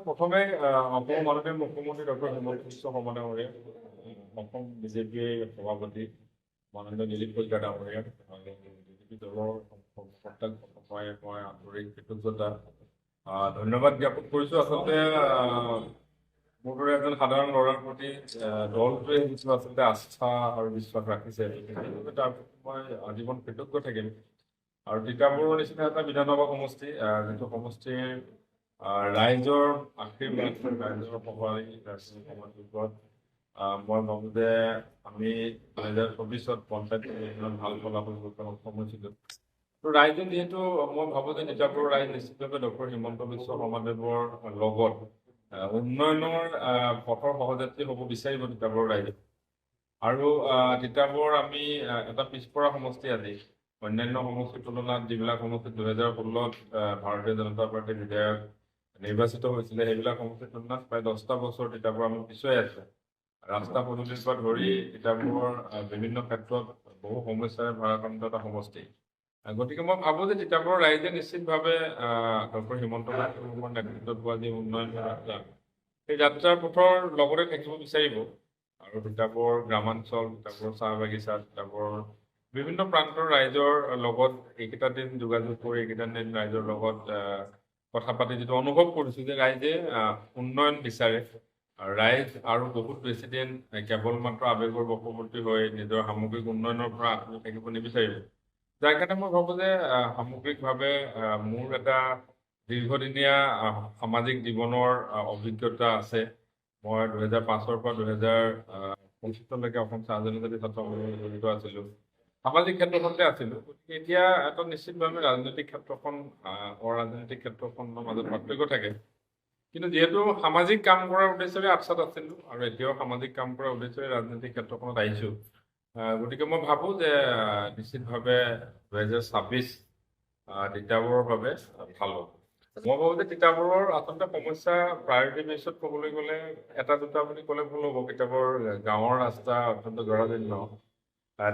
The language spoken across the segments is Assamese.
প্ৰথমে অসমৰ মাননীয় মুখ্যমন্ত্ৰী ডক্টৰ হিমন্ত বিশ্ব শৰ্মা ডাঙৰীয়া, অসম বিজেপিৰ সভাপতি মাননীয় দিলীপ কলিতা ডাঙৰীয়া আৰু বিজেপি দলৰ সত্তাক মই আন্তৰিক কৃতজ্ঞতা ধন্যবাদ জ্ঞাপন কৰিছো। আচলতে মোৰ দৰে এজন সাধাৰণ ল'ৰাৰ প্ৰতি দলটোৱে যিটো আচলতে আস্থা আৰু বিশ্বাস ৰাখিছে, সেইবাবে তাৰ প্ৰতি মই আজীৱন কৃতজ্ঞ থাকিম। আৰু তিতাবৰৰ নিচিনা এটা বিধানসভা সমষ্টি, যিটো সমষ্টিৰ ৰাইজৰ আশীৰ্বাদ, ৰাইজৰ সহায়, ৰাইজৰ সমাজত মই ভাবো যে আমি 2024 পঞ্চায়ত নিৰ্বাচনত ভাল ফলাফল কৰিবলৈ সক্ষম হৈছিলো। তো ৰাইজে যিহেতু মই ভাবো যে তিতাবৰৰ ৰাইজ নিশ্চিতভাৱে ডক্টৰ হিমন্ত বিশ্ব শৰ্মাদেৱৰ লগত উন্নয়নৰ পথৰ সহযাত্ৰী হ'ব বিচাৰিব তিতাবৰৰ ৰাইজে। আৰু তিতাবৰ আমি এটা পিছপৰা সমষ্টি আজি অন্যান্য সমষ্টিৰ তুলনাত, যিবিলাক সমষ্টিত 2016 ভাৰতীয় জনতা পাৰ্টীৰ বিধায়ক নিৰ্বাচিত হৈছিলে, সেইবিলাক সমষ্টিৰ তুলনাত প্ৰায় 10টা বছৰ তিতাবৰ আমি পিছুৱাই আছে। ৰাস্তা পদূলিৰ পৰা ধৰি তিতাবৰৰ বিভিন্ন ক্ষেত্ৰত বহু সমস্যাৰে ভাৰাক্ৰান্ত এটা সমষ্টি। গতিকে মই ভাবো যে তিতাবৰৰ ৰাইজে নিশ্চিতভাৱে ডক্টৰ হিমন্ত বিশ্ব শৰ্মাৰ নেতৃত্বত হোৱা যি উন্নয়ন যাত্ৰা, সেই যাত্ৰাৰ পথৰ লগতে থাকিব বিচাৰিব। আৰু তিতাবৰ গ্ৰামাঞ্চল, তিতাবৰ চাহ বাগিচা, তিতাবৰ বিভিন্ন প্ৰান্তৰ ৰাইজৰ লগত এইকেইটা দিন যোগাযোগ কৰি, এইকেইটা দিন ৰাইজৰ লগত কথা পাতি যিটো অনুভৱ কৰিছো যে ৰাইজে উন্নয়ন বিচাৰে। ৰাইজ আৰু বহুত বেছি দিন কেৱল মাত্ৰ আৱেগৰ বশৱৰ্তী হৈ নিজৰ সামগ্ৰিক উন্নয়নৰ পৰা আঁতৰি থাকিব নিবিচাৰিব। যাৰ কাৰণে মই ভাবো যে সামগ্ৰিকভাৱে মোৰ এটা দীৰ্ঘদিনীয়া সামাজিক জীৱনৰ অভিজ্ঞতা আছে। মই 2005 পৰা 2025 অসম চাহ জনজাতি ছাত্ৰ সন্থাৰ জড়িত আছিলো, সামাজিক ক্ষেত্ৰখনতে আছিলো। গতিকে এতিয়া এটা নিশ্চিতভাৱে ৰাজনৈতিক ক্ষেত্ৰখন অৰাজনৈতিক ক্ষেত্ৰখনৰ মাজত পাৰ্থক্য থাকে, কিন্তু যিহেতু সামাজিক কাম কৰাৰ উদ্দেশ্যেৰে আঠচাত আছিলো আৰু এতিয়াও সামাজিক কাম কৰাৰ উদ্দেশ্যেৰে ৰাজনৈতিক ক্ষেত্ৰখনত আহিছো। গতিকে মই ভাবো যে নিশ্চিতভাৱে 2026 তিতাবৰৰ বাবে ভাল হ'ব। মই ভাবো যে তিতাবৰৰ আচলতে সমস্যা প্ৰায়ৰিটি বেছত ক'বলৈ গ'লে এটা দুটা বুলি ক'লে ভুল হ'ব। তিতাবৰ গাঁৱৰ ৰাস্তা অত্যন্ত জৰাজীৰ্ণ।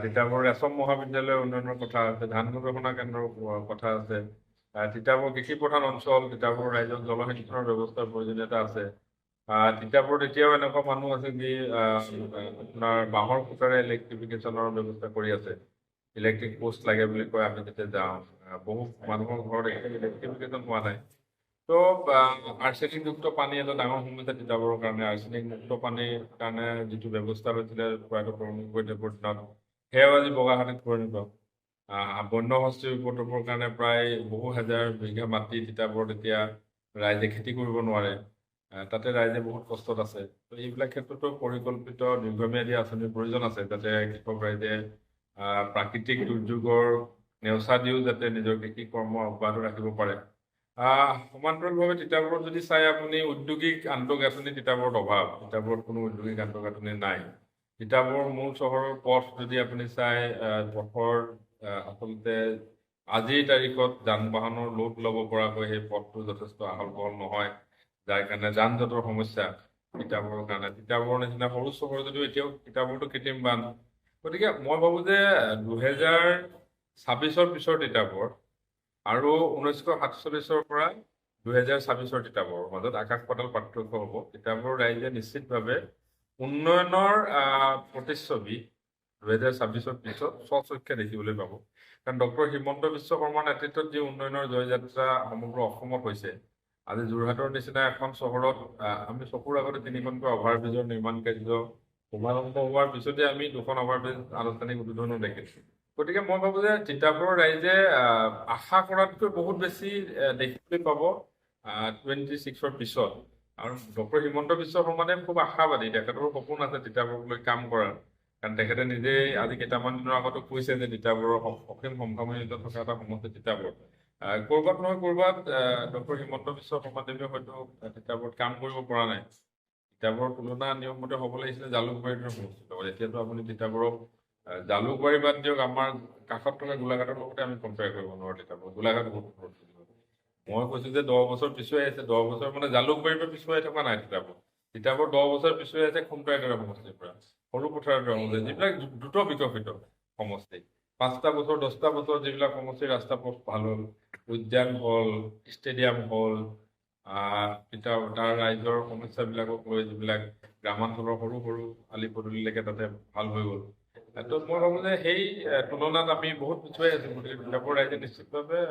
তিতাবৰ ৰেচম মহাবিদ্যালয়ৰ উন্নয়নৰ কথা আছে, ধান গৱেষণা কেন্দ্ৰৰ কথা আছে, তিতাবৰ কৃষি প্ৰধান অঞ্চল, তিতাবৰ ৰাইজক জলসিঞ্চনৰ ব্যৱস্থাৰ প্ৰয়োজনীয়তা আছে। তিতাবৰত এতিয়াও এনেকুৱা মানুহ আছে যি আপোনাৰ বাঁহৰ খুঁটাৰে ইলেক্ট্ৰিফিকেশ্যনৰ ব্যৱস্থা কৰি আছে। ইলেক্ট্ৰিক পোষ্ট লাগে বুলি কয়, আমি যেতিয়া যাওঁ বহু মানুহৰ ঘৰত ইলেক্ট্ৰিফিকেশ্যন হোৱা নাই। তো আৰ্ছেনিকযুক্ত পানী এটা ডাঙৰ সমস্যা তিতাবৰৰ কাৰণে। আৰ্ছেনিকযুক্ত পানীৰ কাৰণে যিটো ব্যৱস্থা হৈছিলে প্ৰয়াত তৰুণ গগৈদেৱৰ দিনত, সেয়াও আজি বগাহাতীত পৰিণত। বন্য হস্তীৰ উপদ্ৰৱৰ কাৰণে প্ৰায় বহু হাজাৰ বিঘা মাটি তিতাবৰত এতিয়া ৰাইজে খেতি কৰিব নোৱাৰে। তাতে ৰাইজে বহুত কষ্টত আছে। তো এইবিলাক ক্ষেত্ৰতো পৰিকল্পিত দীৰ্ঘম্যাদী আঁচনিৰ প্ৰয়োজন আছে, যাতে কৃষক ৰাইজে প্ৰাকৃতিক দুৰ্যোগৰ নেওচা দিও যাতে নিজৰ কৃষি কৰ্ম অব্যাহত ৰাখিব পাৰে। সমান্তৰালভাৱে তিতাবৰত যদি চাই আপুনি, উদ্যোগিক আন্তঃগাঁথনি তিতাবৰত অভাৱ। তিতাবৰত কোনো উদ্যোগিক আন্তঃগাঁথনি নাই। তিতাবৰ মূল চহৰৰ পথ যদি আপুনি চাই, পথৰ আচলতে আজিৰ তাৰিখত যান বাহনৰ লোড ল'ব পৰাকৈ সেই পথটো যথেষ্ট আহল বহল নহয়, যাৰ কাৰণে যান জঁটৰ সমস্যা তিতাবৰৰ কাৰণে। তিতাবৰৰ নিচিনা সৰু চহৰ যদিও এতিয়াও তিতাবৰটো কৃত্ৰিম বান্ধ। গতিকে মই ভাবো যে 2026 পিছৰ তিতাবৰ আৰু 1947 পৰা 2026 তিতাবৰৰ মাজত আকাশ পাতাল পাৰ্থক্য হ'ব। তিতাবৰ ৰাইজে নিশ্চিতভাৱে উন্নয়নৰ প্ৰতিচ্ছবি 2026 পিছত স্বচক্ষে দেখিবলৈ পাব। কাৰণ ডক্টৰ হিমন্ত বিশ্ব শৰ্মাৰ নেতৃত্বত যি উন্নয়নৰ জয়যাত্ৰা সমগ্ৰ অসমত হৈছে, আজি যোৰহাটৰ নিচিনা এখন চহৰত আমি চকুৰ আগতে 3খনকৈ অভাৰব্ৰিজৰ নিৰ্মাণ কাৰ্য শুভাৰম্ভ হোৱাৰ পিছতে আমি 2খন অভাৰব্ৰিজ আনুষ্ঠানিক উদ্বোধনো দেখিছো। গতিকে মই ভাবো যে তিতাবৰৰ ৰাইজে আশা কৰাতকৈ বহুত বেছি দেখিবলৈ পাব 26ৰ পিছত। আৰু ডক্টৰ হিমন্ত বিশ্ব শৰ্মাদেৱ খুব আশাবাদী, তেখেতৰ সপোন আছে তিতাবৰক লৈ কাম কৰাৰ। কাৰণ তেখেতে নিজেই আজি কেইটামান দিনৰ আগতো কৈছে যে তিতাবৰৰ অসীম সম্ভাৱনীয়তা থকা এটা সমষ্টি তিতাবৰ। ক'ৰবাত নহয় ক'ৰবাত ডক্টৰ হিমন্ত বিশ্ব শৰ্মাদেৱে হয়তো তিতাবৰত কাম কৰিব পৰা নাই। তিতাবৰৰ তুলনা নিয়মমতে হ'ব লাগিছিলে জালুকবাৰীৰ সমষ্টিৰ লগত। এতিয়াতো আপুনি তিতাবৰক জালুকবাৰী বাদ দিয়ক, আমাৰ কাষত থকা গোলাঘাটৰ লগতে আমি কম্পেয়াৰ কৰিব নোৱাৰো তিতাবৰ। গোলাঘাট বহুত ওপৰত। মই কৈছো যে 10 বছৰ পিছুৱাই আছে। 10 বছৰ মানে জালুকবাৰীৰ পৰা পিছুৱাই থকা নাই তিতাবৰ। তিতাবৰ 10 বছৰ পিছুৱাই আছে খুমটাইৰ দৰে সমষ্টিৰ পৰা, সৰু পথাৰৰ দৰে সমষ্টি, যিবিলাক দ্ৰুত বিকশিত সমষ্টি। 5টা বছৰ 10টা বছৰ যিবিলাক সমষ্টিৰ ৰাস্তা পথ ভাল হ'ল, উদ্যান হ'ল, ষ্টেডিয়াম হ'ল, তাৰ ৰাইজৰ সমস্যাবিলাকক লৈ যিবিলাক গ্ৰামাঞ্চলৰ সৰু সৰু আলি পদূলিলৈকে তাতে ভাল হৈ গ'ল। তো মই ভাবোঁ যে সেই তুলনাত আমি বহুত পিছুৱাই আছোঁ। গতিকে তিতাবৰ ৰাইজে নিশ্চিতভাৱে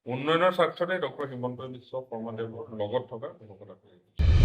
উন্নয়নৰ স্বাৰ্থতে ডক্টৰ হিমন্ত বিশ্ব শৰ্মাদেৱৰ লগত থকা কথা